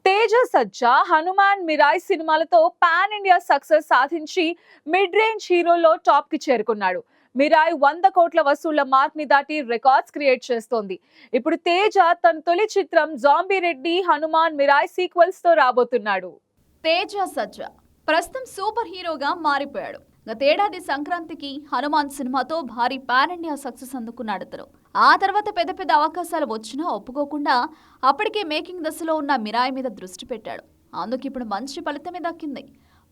తేజ సజ్జా Hanuman Mirai సినిమాలతో pan India success సాధించి mid range హీరోలో top కి చేరుకున్నాడు. మిరాయ్ 100 కోట్ల వసూళ్ల మార్క్ ని దాటి రికార్డ్స్ క్రియేట్ చేస్తోంది. ఇప్పుడు తేజ తన తొలి చిత్రం zombie Reddy Hanuman Mirai sequels తో రాబోతున్నాడు. తేజ సజ్జా ప్రస్తుతం సూపర్ హీరోగా మారిపోయాడు. గతేడాది సంక్రాంతికి హనుమాన్ సినిమాతో భారీ పాన్ ఇండియా సక్సెస్ అందుకున్నాడు అతను. ఆ తర్వాత పెద్ద పెద్ద అవకాశాలు వచ్చినా ఒప్పుకోకుండా అప్పటికే మేకింగ్ దశలో ఉన్న మిరాయ్ మీద దృష్టి పెట్టాడు. అందుకు ఇప్పుడు మంచి ఫలితమే దక్కింది.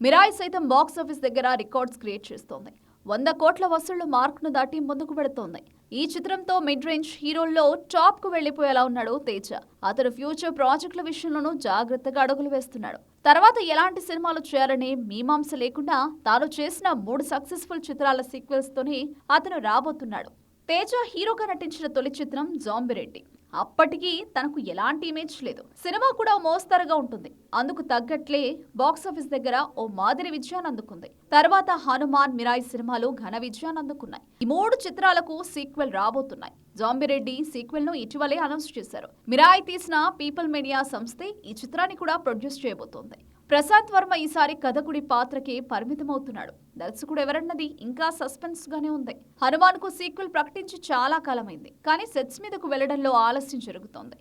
మిరాయ్ సైతం బాక్సాఫీస్ దగ్గర రికార్డ్స్ క్రియేట్ చేస్తోంది. 100 కోట్ల వసూళ్ల మార్క్ ను దాటి ముందుకు పెడుతోంది. ఈ చిత్రంతో మిడ్ రేంజ్ హీరోల్లో టాప్ కు వెళ్లిపోయేలా ఉన్నాడు తేజ. అతను ఫ్యూచర్ ప్రాజెక్టుల విషయంలోనూ జాగ్రత్తగా అడుగులు వేస్తున్నాడు. తర్వాత ఎలాంటి సినిమాలు చేయాలనే మీమాంస లేకుండా తాను చేసిన 3 సక్సెస్ఫుల్ చిత్రాల సీక్వెల్స్ తోనే అతను రాబోతున్నాడు. తేజ హీరోగా నటించిన తొలి చిత్రం జాంబీ రెడ్డి. అప్పటికి తనకు ఎలాంటి ఇమేజ్ లేదు. సినిమా కూడా మోస్తరుగా ఉంటుంది. అందుకు తగ్గట్లే బాక్సాఫీస్ దగ్గర ఓ మాదిరి విజయాన్ని అందుకుంది. తర్వాత హనుమాన్ మిరాయ్ సినిమాలు ఘన విజయాన్ని అందుకున్నాయి. ఈ 3 చిత్రాలకు సీక్వెల్ రాబోతున్నాయి. జాంబీ రెడ్డి సీక్వెల్ ను ఇటీవలే అనౌన్స్ చేశారు. మిరాయ్ తీసిన పీపుల్ మీడియా సంస్థే ఈ చిత్రాన్ని కూడా ప్రొడ్యూస్ చేయబోతోంది. ప్రసాద్ వర్మ ఈసారి కథకుడి పాత్రకి పరిమితమవుతున్నాడు. దర్శకుడు ఎవరన్నది ఇంకా సస్పెన్స్ గానే ఉంది. హనుమాన్ కు సీక్వెల్ ప్రకటించి చాలా కాలమైంది. కానీ సెట్స్ మీదకు వెళ్లడంలో ఆలస్యం జరుగుతోంది.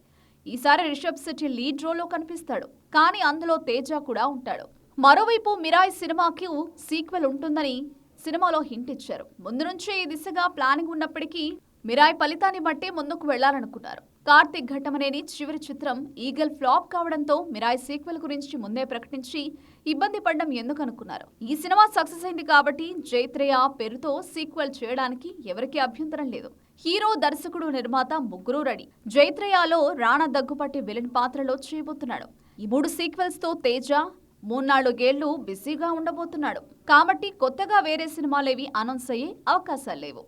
ఈసారి రిషబ్ శెట్టి లీడ్ రోల్లో కనిపిస్తాడు. కానీ అందులో తేజ కూడా ఉంటాడు. మరోవైపు మిరాయ్ సినిమాకి సీక్వెల్ ఉంటుందని సినిమాలో హింట్ ఇచ్చారు. ముందు నుంచే ఈ దిశగా ప్లానింగ్ ఉన్నప్పటికీ మిరాయ్ ఫలితాన్ని బట్టి ముందుకు వెళ్లాలనుకున్నారు. కార్తిక్ ఘట్టమనేని చివరి చిత్రం ఈగల్ ఫ్లాప్ కావడంతో మిరాయ్ సీక్వెల్ గురించి ముందే ప్రకటించి ఇబ్బంది పడడం ఎందుకనుకున్నారు. ఈ సినిమా సక్సెస్ అయింది కాబట్టి జైత్రేయ పేరుతో సీక్వెల్ చేయడానికి ఎవరికీ అభ్యంతరం లేదు. హీరో, దర్శకుడు, నిర్మాత ముగ్గురూ రెడీ. జైత్రేయలో రాణా దగ్గుపాటి విలన్ పాత్రలో చేయబోతున్నాడు. ఈ 3 సీక్వెల్స్ తో తేజ 3-4 బిజీగా ఉండబోతున్నాడు. కాబట్టి కొత్తగా వేరే సినిమాలేవి అనౌన్స్ అయ్యే అవకాశాలు లేవు.